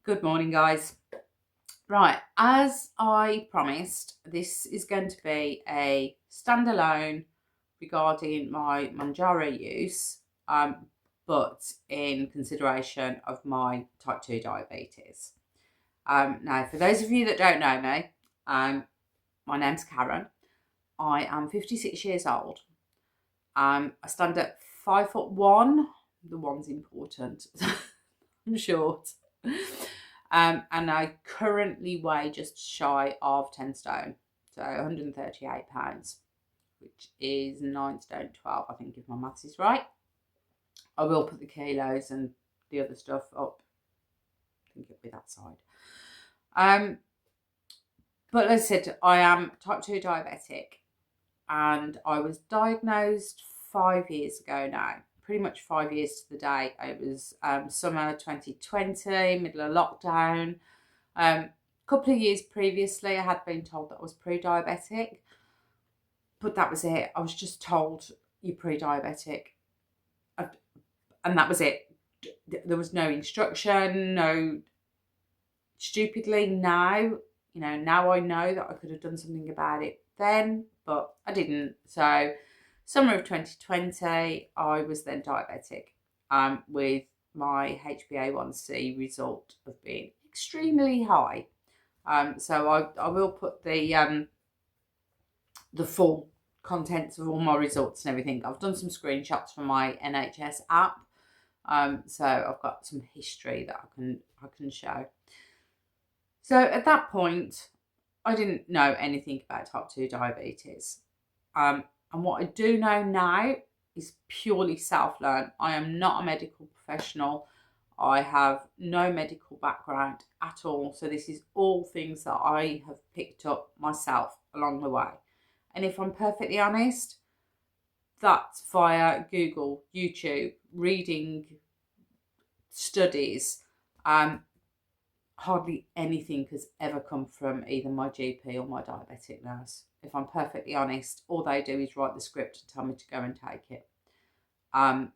Good morning, guys. Right, as I promised, this is going to be a standalone regarding my Mounjaro use, but in consideration of my type 2 diabetes. Now, for those of you that don't know me, my name's Karen. I am 56 years old. I stand at 5'1". The one's important. I'm short. And I currently weigh just shy of 10 stone, so 138 pounds, which is 9 stone 12, I think, if my maths is right. I will put the kilos and the other stuff up. I think it'll be that side. But as I said, I am type 2 diabetic, and I was diagnosed 5 years ago now. Pretty much 5 years to the day. It was summer 2020, middle of lockdown. A couple of years previously, I had been told that I was pre-diabetic, but that was it. I was just told you're pre-diabetic, and that was it. There was no instruction, no. Stupidly, now I know that I could have done something about it then, but I didn't. So summer of 2020, I was then diabetic, with my HbA1c result of being extremely high. So I will put the full contents of all my results and everything. I've done some screenshots from my NHS app, so I've got some history that I can show. So at that point, I didn't know anything about type 2 diabetes. And what I do know now is purely self-learned. I am not a medical professional. I have no medical background at all. So this is all things that I have picked up myself along the way. And if I'm perfectly honest, that's via Google, YouTube, reading, studies. Hardly anything has ever come from either my GP or my diabetic nurse. If I'm perfectly honest, all they do is write the script and tell me to go and take it. And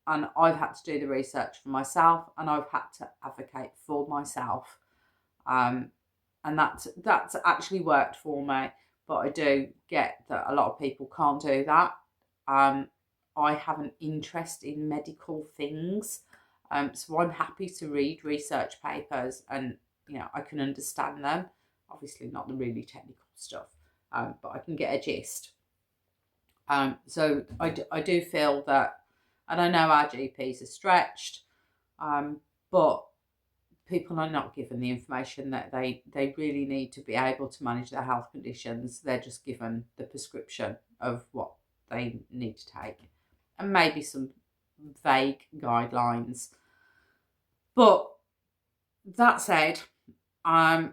I've had to do the research for myself, and I've had to advocate for myself. And that's actually worked for me. But I do get that a lot of people can't do that. I have an interest in medical things. So I'm happy to read research papers, and I can understand them. Obviously not the really technical stuff, but I can get a gist. So I do feel that, and I know our GPs are stretched, but people are not given the information that they really need to be able to manage their health conditions. They're just given the prescription of what they need to take, and maybe some vague guidelines. But that said, my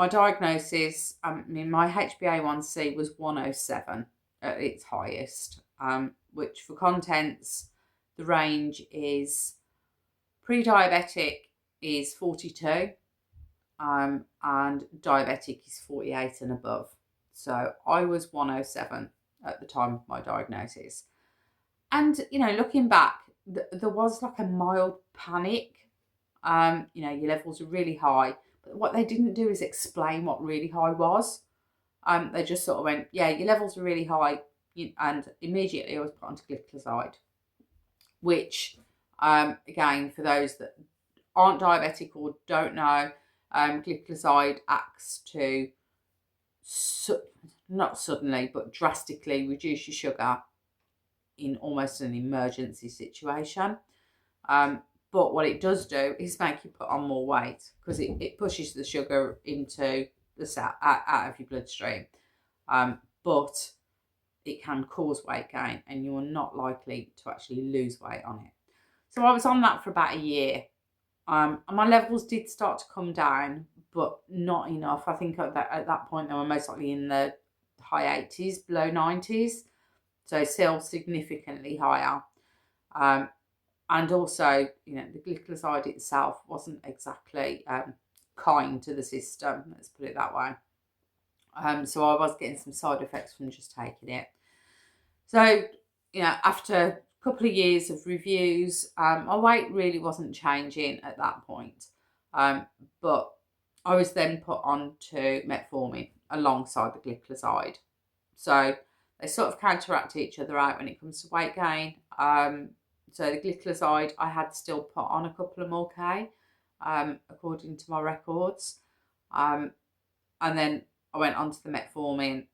diagnosis, my HbA1c was 107 at its highest, which for contents, the range is pre-diabetic is 42, and diabetic is 48 and above. So I was 107 at the time of my diagnosis. And, looking back, there was like a mild panic. Your levels are really high. But what they didn't do is explain what really high was. They just sort of went, yeah, your levels are really high. And immediately I was put onto glycoside, which, again, for those that aren't diabetic or don't know, glycoside acts to not suddenly, but drastically reduce your sugar in almost an emergency situation. But what it does do is make you put on more weight, because it pushes the sugar into the cell, out of your bloodstream. But it can cause weight gain, and you're not likely to actually lose weight on it. So I was on that for about a year. And my levels did start to come down, but not enough. I think at that point they were most likely in the high 80s, below 90s. So still significantly higher. And also, the glycoside itself wasn't exactly kind to the system, let's put it that way. So I was getting some side effects from just taking it. So, after a couple of years of reviews, my weight really wasn't changing at that point. But I was then put on to metformin alongside the glycoside. So they sort of counteract each other out when it comes to weight gain. So the glycoside I had still put on a couple of more K, according to my records. And then I went on to the metformin,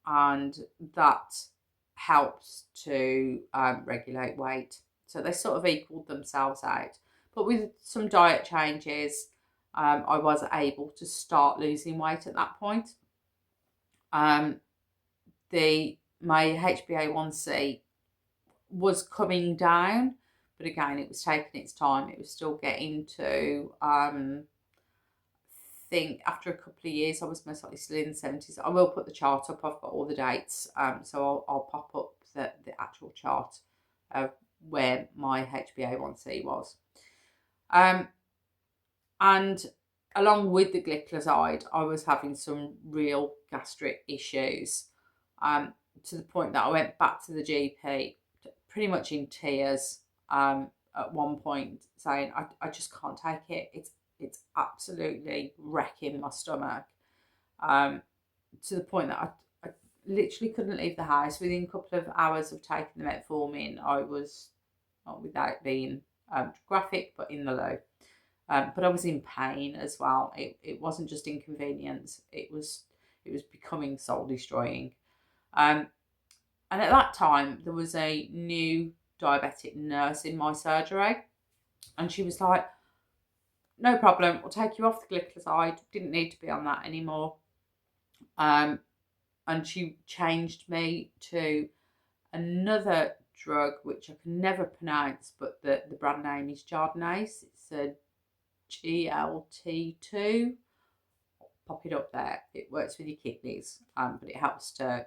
and that helped to regulate weight. So they sort of equaled themselves out. But with some diet changes, I was able to start losing weight at that point. My HbA1c was coming down, but again, it was taking its time. It was still getting to, I think after a couple of years, I was most likely still in the 70s. I will put the chart up. I've got all the dates. So I'll pop up the actual chart of where my HbA1c was. And along with the glycoside, I was having some real gastric issues, to the point that I went back to the GP pretty much in tears, at one point, saying, I just can't take it. It's absolutely wrecking my stomach, to the point that I literally couldn't leave the house. Within a couple of hours of taking the metformin, I was, not without being graphic, but in the low. But I was in pain as well. It wasn't just inconvenience. It was becoming soul destroying. And at that time, there was a new diabetic nurse in my surgery, and she was like, "No problem, we'll take you off the glycoside. Didn't need to be on that anymore." And she changed me to another drug which I can never pronounce, but the brand name is Jardiance. It's a GLT2. Pop it up there. It works with your kidneys, but it helps to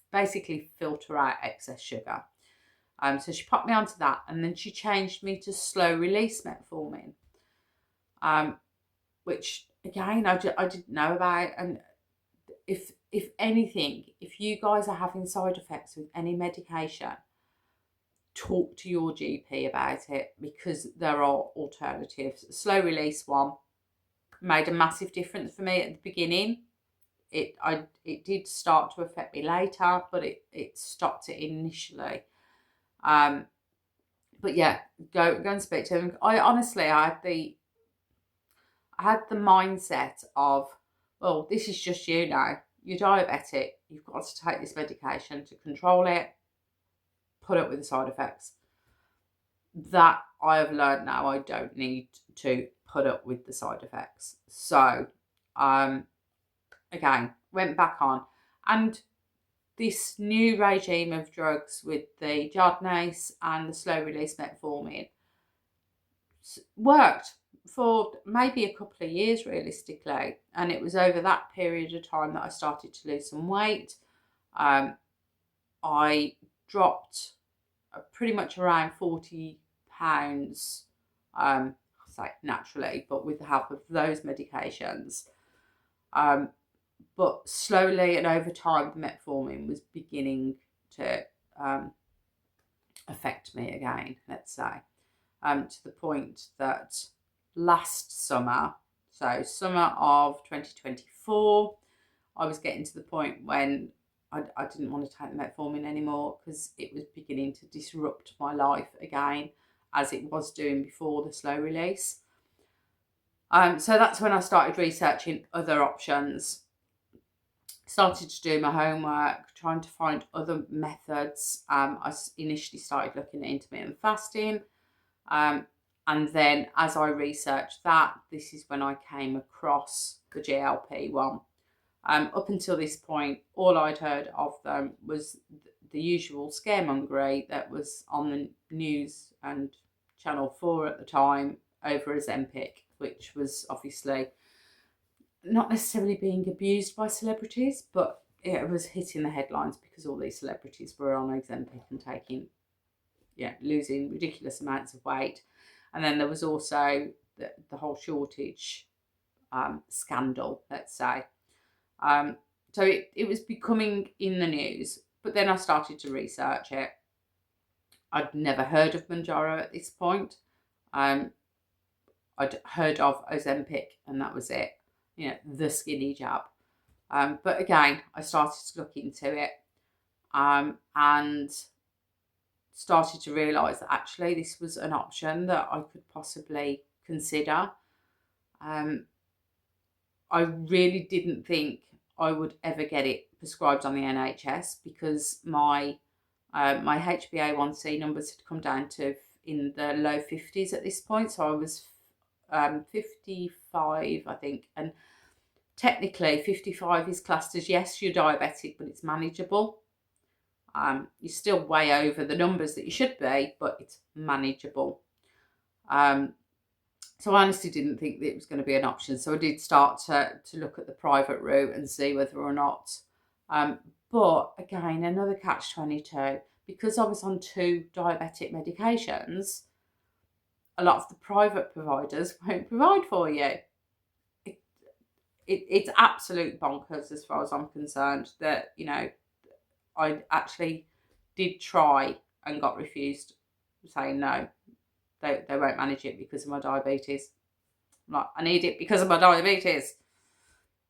basically filter out excess sugar. So she popped me onto that, and then she changed me to slow release metformin, which again I didn't know about. And if anything, if you guys are having side effects with any medication, talk to your GP about it, because there are alternatives. Slow release one made a massive difference for me at the beginning. It did start to affect me later, but it stopped it initially. But yeah, go and speak to him. I had the mindset of, well, this is just you now. You're diabetic. You've got to take this medication to control it. Put up with the side effects. That I have learned now. I don't need to put up with the side effects. So, again, went back on, and this new regime of drugs with the Jardiance and the slow release metformin worked for maybe a couple of years realistically, and it was over that period of time that I started to lose some weight. I dropped pretty much around 40 pounds, say naturally, but with the help of those medications. But slowly and over time, the metformin was beginning to affect me again, let's say, to the point that last summer, so summer of 2024, I was getting to the point when I didn't want to take the metformin anymore, because it was beginning to disrupt my life again, as it was doing before the slow release. So that's when I started researching other options. Started to do my homework, trying to find other methods. I initially started looking at intermittent fasting. And then as I researched that, this is when I came across the GLP-1. Up until this point, all I'd heard of them was the usual scaremongery that was on the news and Channel 4 at the time over Ozempic, which was obviously not necessarily being abused by celebrities, but it was hitting the headlines because all these celebrities were on Ozempic and losing ridiculous amounts of weight. And then there was also the whole shortage scandal, let's say. So it was becoming in the news, but then I started to research it. I'd never heard of Mounjaro at this point. I'd heard of Ozempic, and that was it. You know, the skinny jab. But again, I started to look into it, and started to realise that actually this was an option that I could possibly consider. I really didn't think I would ever get it prescribed on the NHS because my HbA1c numbers had come down to in the low 50s at this point. So I was 55, I think, and technically 55 is classed as, yes, you're diabetic, but it's manageable. You're still way over the numbers that you should be, but it's manageable. So I honestly didn't think that it was going to be an option. So I did start to look at the private route and see whether or not. But again, another catch-22, because I was on 2 diabetic medications, a lot of the private providers won't provide for you. It's absolute bonkers as far as I'm concerned that, you know, I actually did try and got refused, saying no, they won't manage it because of my diabetes. I'm like, I need it because of my diabetes.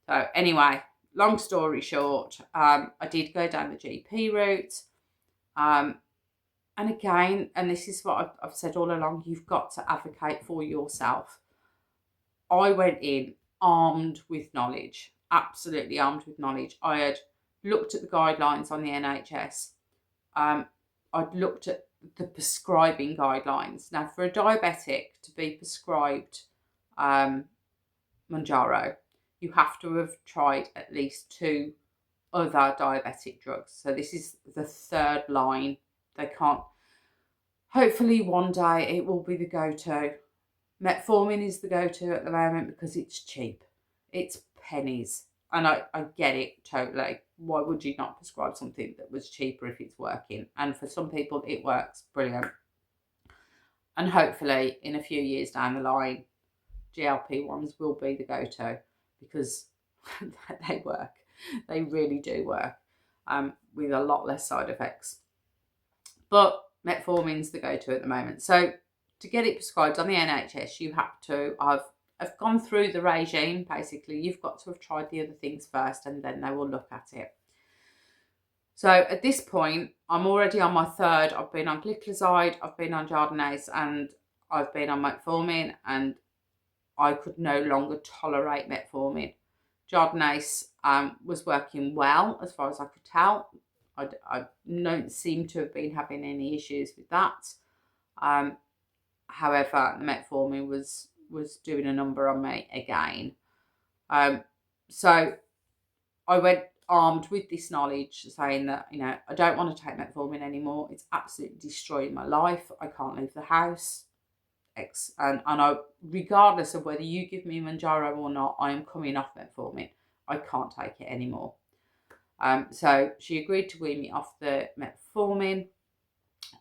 So anyway, long story short, I did go down the GP route. And again, and this is what I've said all along, you've got to advocate for yourself. I went in armed with knowledge, absolutely armed with knowledge. I had looked at the guidelines on the NHS. I'd looked at the prescribing guidelines. Now, for a diabetic to be prescribed Mounjaro, you have to have tried at least 2 other diabetic drugs. So this is the 3rd line. They can't. Hopefully one day it will be the go-to. Metformin is the go-to at the moment because it's cheap. It's pennies. And I get it totally. Why would you not prescribe something that was cheaper if it's working? And for some people, it works brilliant. And hopefully, in a few years down the line, GLP-1s will be the go-to because they work. They really do work, with a lot less side effects. But metformin's the go-to at the moment. So to get it prescribed on the NHS, you have to have gone through the regime. Basically, you've got to have tried the other things first, and then they will look at it. So at this point, I'm already on my 3rd. I've been on gliclazide, I've been on Jardiance, and I've been on metformin, and I could no longer tolerate metformin. Jardiance was working well as far as I could tell. I don't seem to have been having any issues with that. However, the metformin was doing a number on me again. So I went armed with this knowledge, saying that, you know, I don't want to take metformin anymore. It's absolutely destroying my life. I can't leave the house. And I, regardless of whether you give me Mounjaro or not, I am coming off metformin. I can't take it anymore. So she agreed to wean me off the metformin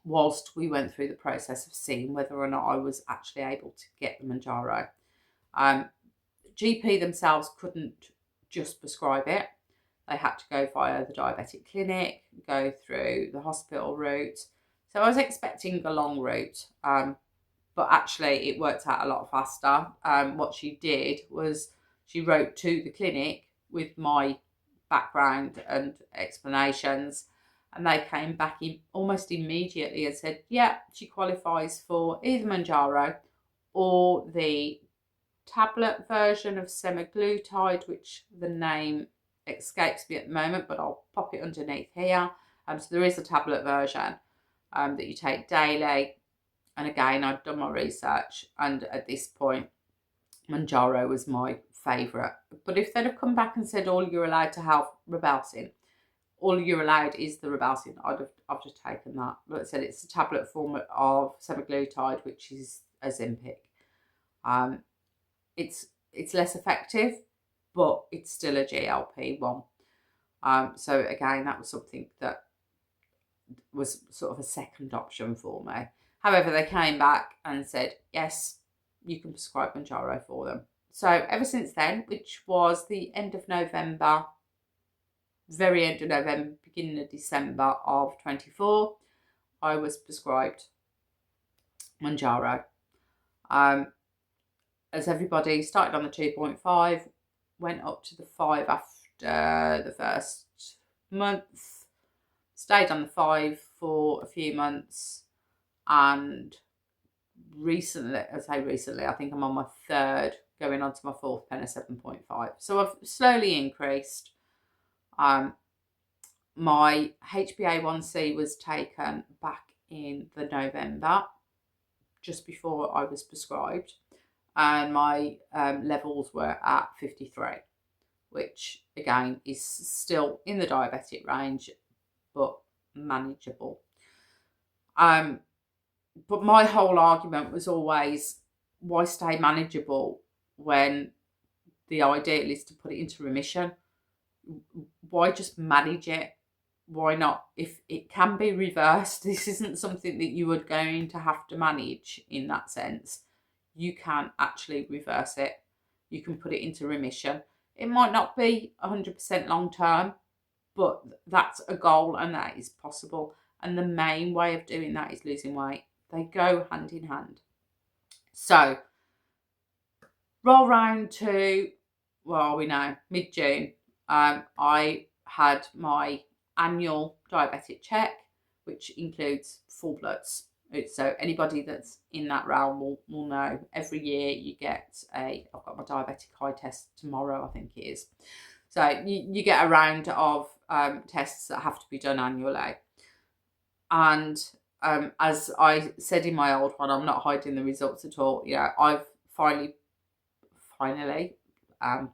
whilst we went through the process of seeing whether or not I was actually able to get the Mounjaro. GP themselves couldn't just prescribe it. They had to go via the diabetic clinic, go through the hospital route. So I was expecting a long route, but actually it worked out a lot faster. What she did was she wrote to the clinic with my background and explanations, and they came back in almost immediately and said, yeah, she qualifies for either Mounjaro or the tablet version of semaglutide, which the name escapes me at the moment, but I'll pop it underneath here. So there is a tablet version that you take daily. And again, I've done my research, and at this point, Mounjaro was my favourite. But if they'd have come back and said all you're allowed to have Ribelsin, all you're allowed is the Ribelsin, I've just taken that. But it said it's a tablet form of semaglutide, which is Ozempic. It's less effective, but it's still a GLP-1. So again, that was something that was sort of a second option for me. However, they came back and said, yes, you can prescribe Mounjaro for them. So ever since then, which was the end of November, very end of November, beginning of December of 24, I was prescribed Mounjaro. as everybody started on the 2.5, went up to the 5 after the first month, stayed on the 5 for a few months, and recently, I think I'm on my third, going on to my fourth pen of 7.5. So I've slowly increased. My HbA1c was taken back in the November, just before I was prescribed, and my levels were at 53, which again is still in the diabetic range, but manageable. But my whole argument was always, why stay manageable when the ideal is to put it into remission? Why just manage it? Why not? If it can be reversed, this isn't something that you are going to have to manage in that sense. You can actually reverse it. You can put it into remission. It might not be 100% long term, but that's a goal and that is possible. And the main way of doing that is losing weight. They go hand in hand. So, roll round to, where are we now? Mid-June. I had my annual diabetic check, which includes full bloods. So anybody that's in that realm will know every year you get I've got my diabetic eye test tomorrow, I think it is. So you get a round of tests that have to be done annually. And as I said in my old one, I'm not hiding the results at all. I've finally,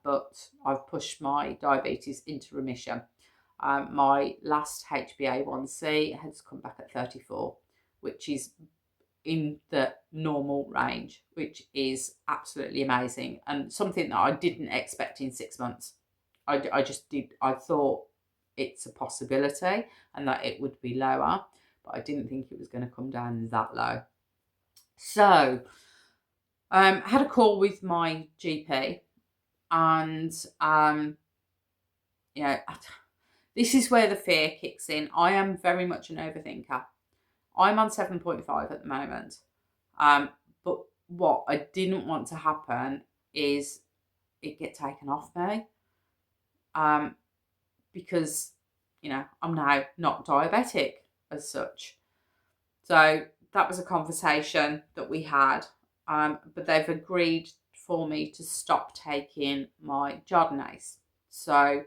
but I've pushed my diabetes into remission. My last HbA1c has come back at 34, which is in the normal range, which is absolutely amazing and something that I didn't expect in 6 months. I thought it's a possibility and that it would be lower, but I didn't think it was going to come down that low. So had a call with my GP, and this is where the fear kicks in. I am very much an overthinker. I'm on 7.5 at the moment. But what I didn't want to happen is it get taken off me. Because, I'm now not diabetic as such. So that was a conversation that we had. But they've agreed for me to stop taking my Jardinase. So,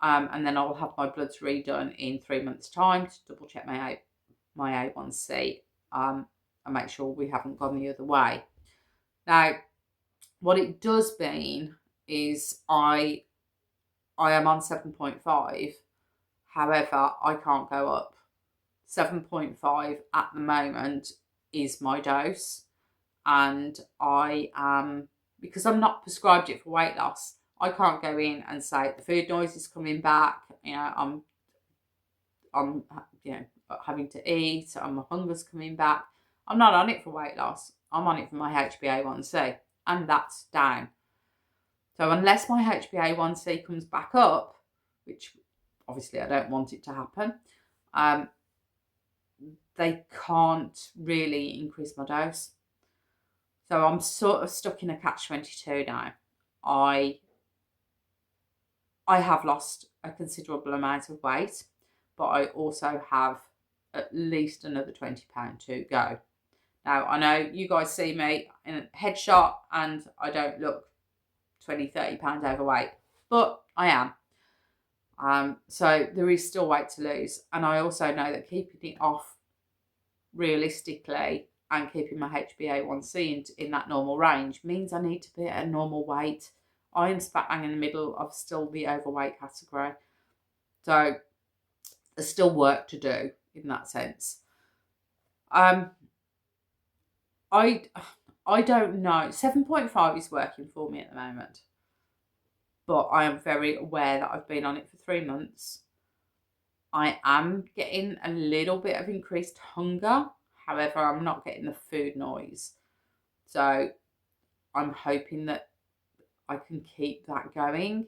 and then I'll have my bloods redone in 3 months' time to double check my A1C, and make sure we haven't gone the other way. Now, what it does mean is I am on 7.5. However, I can't go up. 7.5 at the moment is my dose, and I am, because I'm not prescribed it for weight loss, I can't go in and say the food noise is coming back. I'm having to eat. My hunger's coming back. I'm not on it for weight loss. I'm on it for my HbA1c, and that's down. So unless my HbA1c comes back up, which obviously I don't want it to happen, they can't really increase my dose. So I'm sort of stuck in a catch-22 now. I have lost a considerable amount of weight, but I also have at least another 20 pounds to go. Now, I know you guys see me in a headshot and I don't look 20, 30 pounds overweight, but I am. So there is still weight to lose. And I also know that keeping it off realistically and keeping my HbA1c in that normal range means I need to be at a normal weight. I am spat bang in the middle of still the overweight category. So there's still work to do in that sense. I don't know. 7.5 is working for me at the moment. But I am very aware that I've been on it for 3 months. I am getting a little bit of increased hunger. However, I'm not getting the food noise. So I'm hoping that I can keep that going.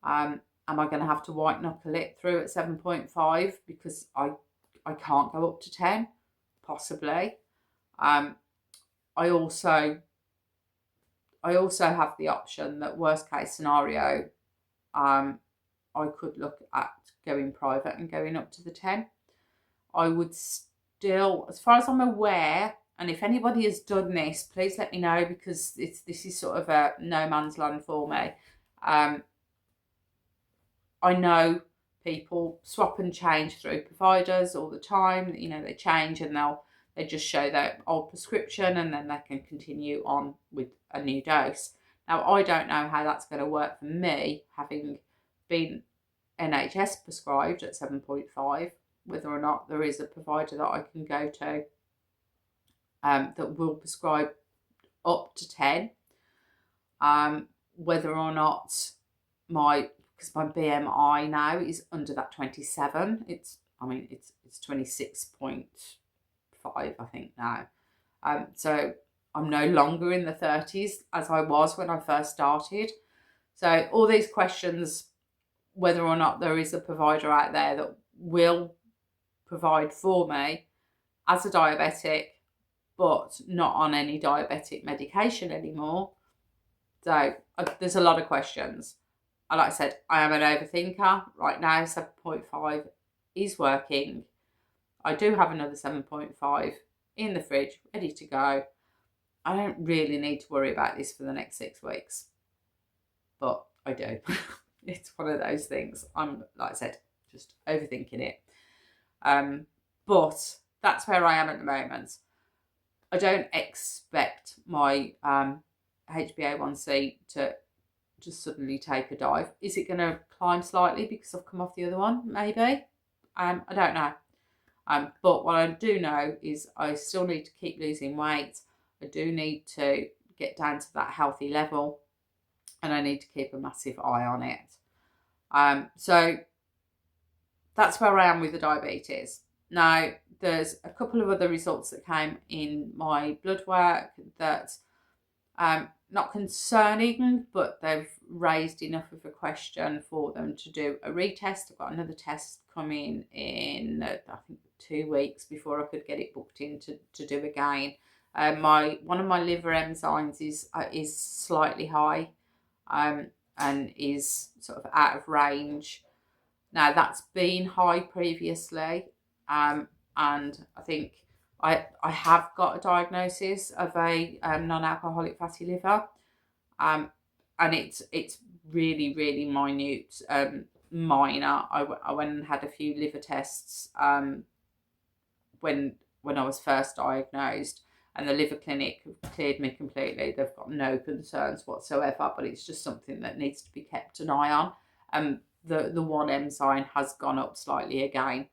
Am I going to have to white knuckle it through at 7.5 because I can't go up to 10? Possibly. I also I also have the option that worst case scenario, I could look at going private and going up to the 10. I would still, as far as I'm aware, and if anybody has done this, please let me know, because this is sort of a no man's land for me. I know people swap and change through providers all the time. You know, they change and they just show their old prescription and then they can continue on with a new dose. Now, I don't know how that's going to work for me, having been NHS prescribed at 7.5, whether or not there is a provider that I can go to that will prescribe up to 10. Whether or not because my BMI now is under that 27. It's 26.5, I think now. So I'm no longer in the 30s as I was when I first started. So all these questions, whether or not there is a provider out there that will provide for me as a diabetic, but not on any diabetic medication anymore. So there's a lot of questions. And like I said, I am an overthinker. Right now, 7.5 is working. I do have another 7.5 in the fridge, ready to go. I don't really need to worry about this for the next 6 weeks. But I do. It's one of those things. I'm, like I said, just overthinking it. But that's where I am at the moment. I don't expect my HbA1c to just suddenly take a dive. Is it going to climb slightly because I've come off the other one? Maybe. I don't know. But what I do know is I still need to keep losing weight. I do need to get down to that healthy level, and I need to keep a massive eye on it. So that's where I am with the diabetes. Now, there's a couple of other results that came in my blood work that not concerning, but they've raised enough of a question for them to do a retest. I've got another test coming in, I think 2 weeks before I could get it booked in to do again. One of my liver enzymes is slightly high, and is sort of out of range. Now, that's been high previously, and I think I have got a diagnosis of a non-alcoholic fatty liver, and it's really, really minute, minor. I went and had a few liver tests when I was first diagnosed, and the liver clinic cleared me completely. They've got no concerns whatsoever, but it's just something that needs to be kept an eye on. The one enzyme has gone up slightly again,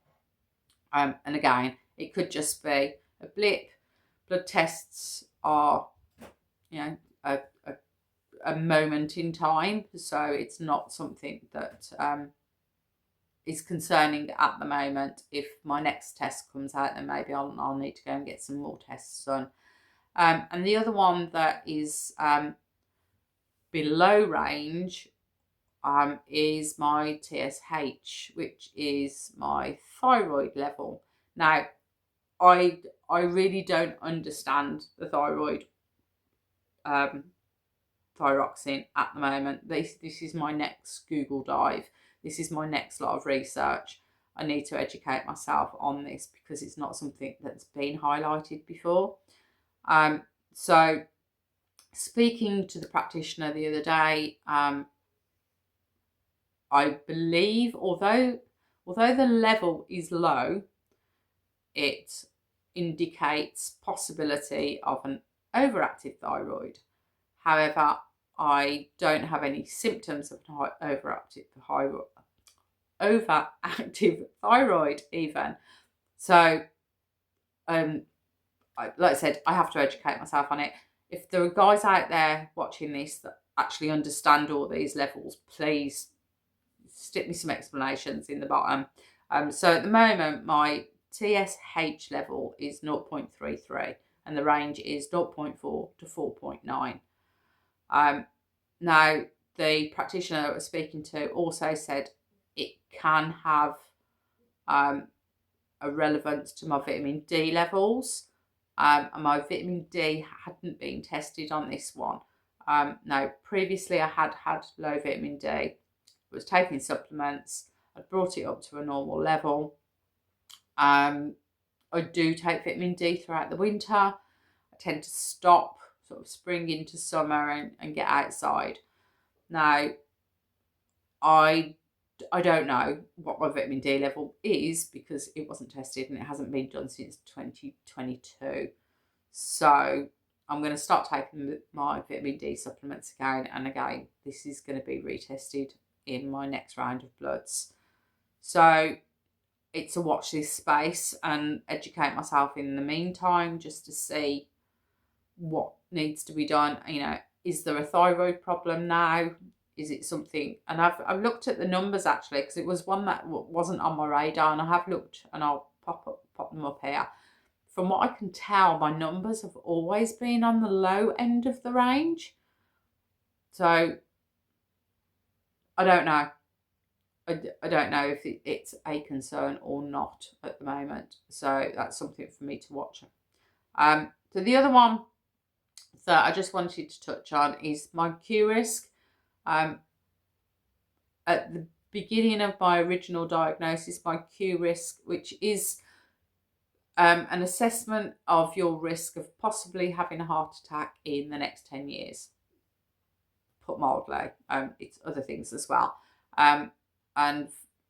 and again, it could just be a blip. Blood tests are, a moment in time, so it's not something that is concerning at the moment. If my next test comes out, then maybe I'll need to go and get some more tests done. And the other one that is below range is my TSH, which is my thyroid level. Now, I really don't understand the thyroid thyroxine at the moment. This is my next Google dive. This is my next lot of research. I need to educate myself on this because it's not something that's been highlighted before. So speaking to the practitioner the other day, I believe although the level is low, it indicates possibility of an overactive thyroid. However, I don't have any symptoms of overactive thyroid even. So, like I said, I have to educate myself on it. If there are guys out there watching this that actually understand all these levels, please stick me some explanations in the bottom. So at the moment, my TSH level is 0.33 and the range is 0.4 to 4.9. Now, the practitioner that I was speaking to also said it can have a relevance to my vitamin D levels, and my vitamin D hadn't been tested on this one. Now, previously I had low vitamin D. I was taking supplements. I'd brought it up to a normal level. I do take vitamin D throughout the winter. I tend to stop sort of spring into summer and get outside. Now, I don't know what my vitamin D level is because it wasn't tested and it hasn't been done since 2022. So I'm going to start taking my vitamin D supplements again and again. This is going to be retested in my next round of bloods. So it's a watch this space and educate myself in the meantime just to see what needs to be done. You know, is there a thyroid problem now? Is it something? And I've looked at the numbers actually because it was one that wasn't on my radar, and I have looked, and I'll pop them up here. From what I can tell, my numbers have always been on the low end of the range. So I don't know. I don't know if it's a concern or not at the moment. So that's something for me to watch. So the other one that I just wanted to touch on is my Q risk. At the beginning of my original diagnosis, my Q risk, which is an assessment of your risk of possibly having a heart attack in the next 10 years, put mildly. It's other things as well. And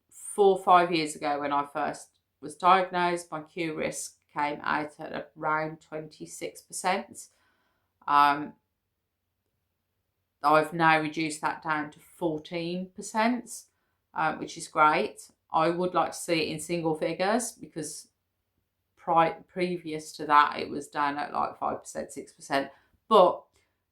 4 or 5 years ago, when I first was diagnosed, my Q risk came out at around 26%. I've now reduced that down to 14%, which is great. I would like to see it in single figures because previous to that, it was down at like 5%, 6%. But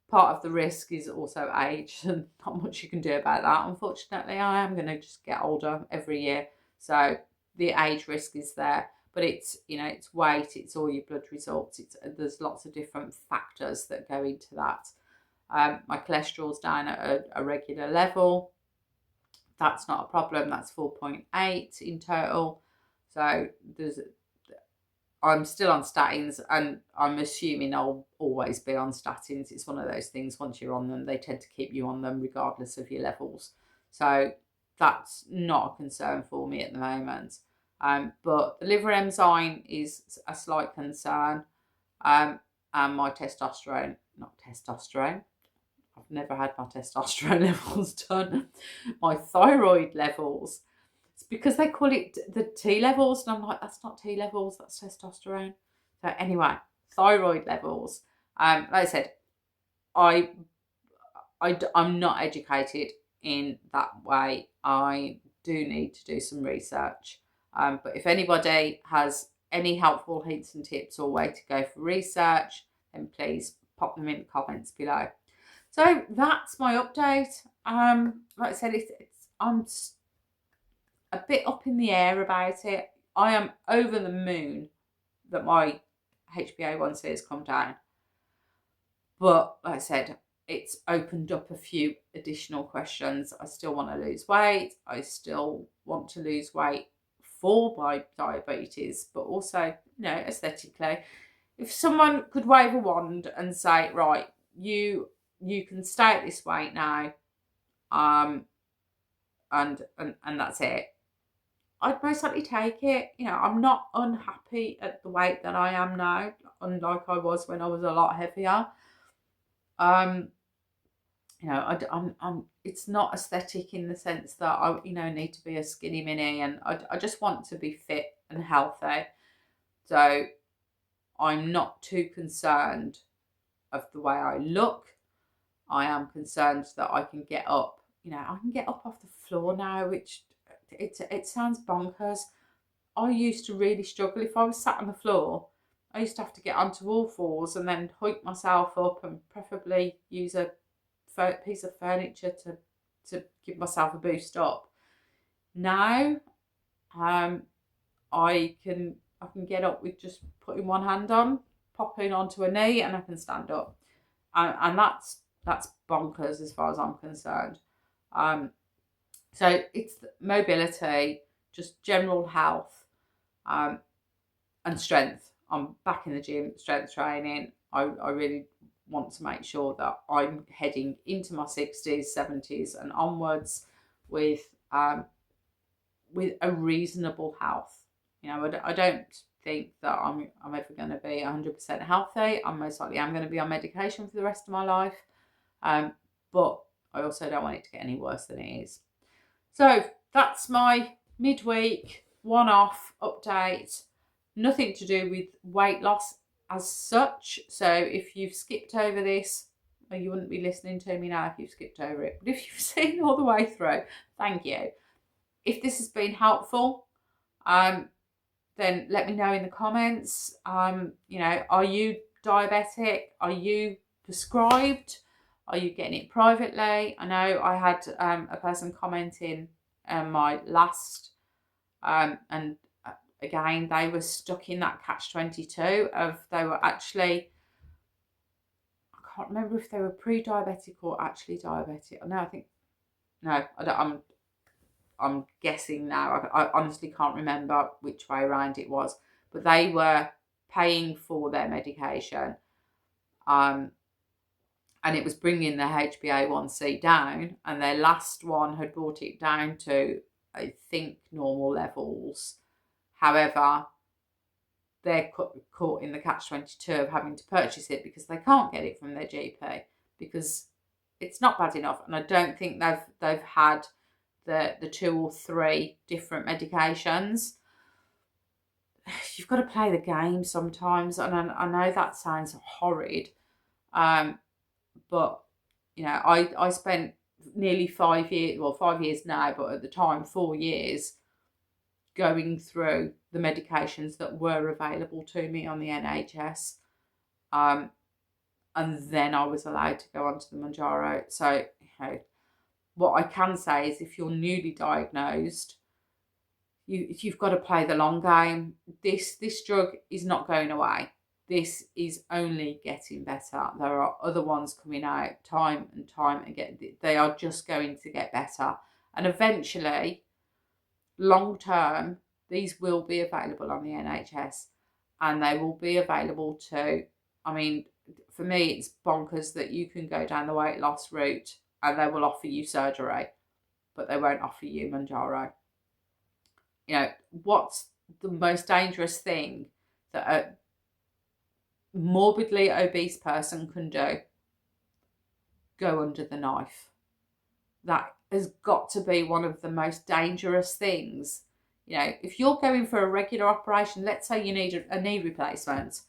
part of the risk is also age, and not much you can do about that. Unfortunately, I am going to just get older every year. So the age risk is there. But it's, you know, it's weight, it's all your blood results. There's lots of different factors that go into that. My cholesterol's down at a regular level. That's not a problem. That's 4.8 in total. So I'm still on statins, and I'm assuming I'll always be on statins. It's one of those things, once you're on them, they tend to keep you on them regardless of your levels. So that's not a concern for me at the moment. But the liver enzyme is a slight concern. And my testosterone, I've never had my testosterone levels done. My thyroid levels, it's because they call it the T levels, and I'm like, that's not T levels, that's testosterone. So anyway, thyroid levels. Like I said, I'm not educated in that way. I do need to do some research. But if anybody has any helpful hints and tips or way to go for research, then please pop them in the comments below. So that's my update. Like I said, I'm a bit up in the air about it. I am over the moon that my HbA1c has come down. But like I said, it's opened up a few additional questions. I still want to lose weight. I still want to lose weight for my diabetes, but also, you know, aesthetically. If someone could wave a wand and say, right, you can stay at this weight now, and that's it, I'd most likely take it. You know, I'm not unhappy at the weight that I am now, unlike I was when I was a lot heavier. You know, I'm it's not aesthetic in the sense that I, you know, need to be a skinny mini, and I just want to be fit and healthy. So I'm not too concerned of the way I look. I am concerned that I can get up. You know, I can get up off the floor now, which it sounds bonkers. I used to really struggle. If I was sat on the floor, I used to have to get onto all fours and then hoik myself up, and preferably use a piece of furniture to give myself a boost up. Now, I can get up with just putting one hand on, popping onto a knee, and I can stand up, and that's bonkers as far as I'm concerned. So it's mobility, just general health, and strength. I'm back in the gym, strength training. I really want to make sure that I'm heading into my 60s, 70s and onwards with a reasonable health. You know, I don't think that I'm ever going to be 100% healthy. I'm most likely am going to be on medication for the rest of my life. But I also don't want it to get any worse than it is. So that's my midweek one-off update. Nothing to do with weight loss as such. So if you've skipped over this, well, you wouldn't be listening to me now if you've skipped over it. But if you've seen all the way through, thank you. If this has been helpful, then let me know in the comments. You know, are you diabetic? Are you prescribed? Are you getting it privately? I know I had a person commenting my last, and again, they were stuck in that catch-22 of they were actually, I can't remember if they were pre-diabetic or actually diabetic. I'm guessing now. I honestly can't remember which way around it was, but they were paying for their medication, and it was bringing their HbA1c down, and their last one had brought it down to, I think, normal levels. However, they're caught in the catch-22 of having to purchase it because they can't get it from their GP because it's not bad enough, and I don't think they've had the 2 or 3 different medications. You've got to play the game sometimes, and I know that sounds horrid, but you know, I spent nearly 5 years, well 5 years now, but at the time 4 years, going through the medications that were available to me on the NHS, and then I was allowed to go onto the Mounjaro. So, you know, what I can say is if you're newly diagnosed, you've got to play the long game. This drug is not going away. This is only getting better. There are other ones coming out time and time again. They are just going to get better. And eventually, long term, these will be available on the NHS, and they will be available to, I mean, for me, it's bonkers that you can go down the weight loss route and they will offer you surgery, but they won't offer you Mounjaro. You know, what's the most dangerous thing that a morbidly obese person can do? Go under the knife. That has got to be one of the most dangerous things. You know, if you're going for a regular operation, let's say you need a knee replacement,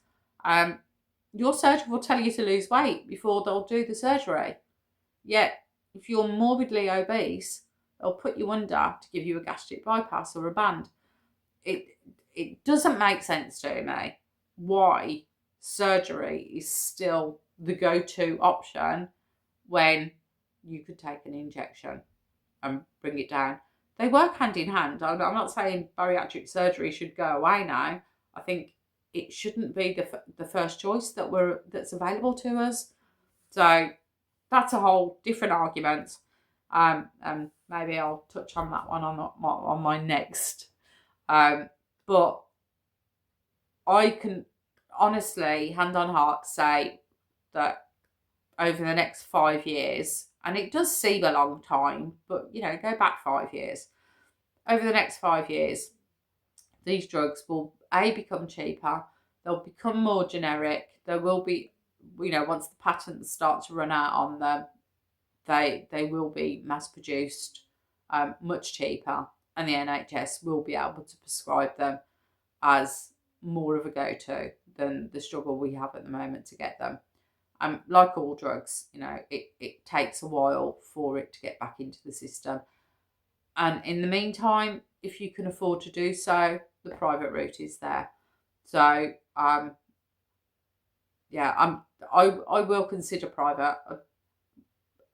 your surgeon will tell you to lose weight before they'll do the surgery. Yet, if you're morbidly obese, they'll put you under to give you a gastric bypass or a band. It doesn't make sense to me why surgery is still the go-to option when you could take an injection and bring it down. They work hand in hand. I'm not saying bariatric surgery should go away now. I think it shouldn't be the first choice that's available to us. So that's a whole different argument. And maybe I'll touch on that one on my next. But I can honestly, hand on heart, say that over the next 5 years, and it does seem a long time, but you know, go back 5 years. Over the next 5 years, these drugs will become cheaper. They'll become more generic. There will be, you know, once the patents start to run out on them, they will be mass produced, much cheaper, and the NHS will be able to prescribe them as more of a go-to than the struggle we have at the moment to get them. Like all drugs, you know, it takes a while for it to get back into the system. And in the meantime, if you can afford to do so, the private route is there. So, yeah, I will consider private.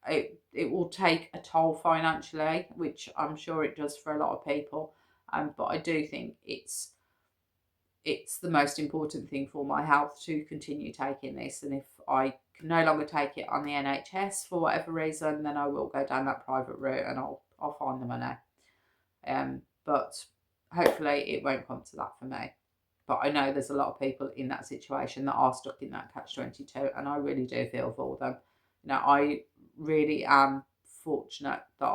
It will take a toll financially, which I'm sure it does for a lot of people. But I do think it's the most important thing for my health to continue taking this. And if I can no longer take it on the NHS for whatever reason, then I will go down that private route and I'll find the money. But hopefully it won't come to that for me. but I know there's a lot of people in that situation that are stuck in that catch-22, and I really do feel for them. You know, I really am fortunate that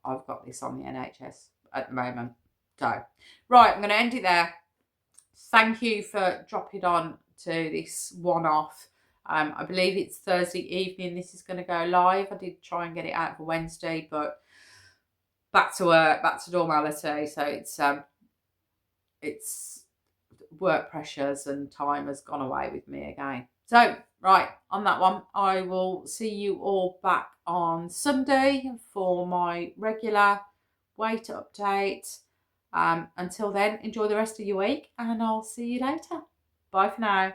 I've got this on the NHS at the moment. So, right, I'm going to end it there. Thank you for dropping on to this one-off. I believe it's Thursday evening this is going to go live. I did try and get it out for Wednesday, but back to work, back to normality. So it's work pressures and time has gone away with me again. So, right, on that one, I will see you all back on Sunday for my regular weight update. Until then, enjoy the rest of your week and I'll see you later. Bye for now.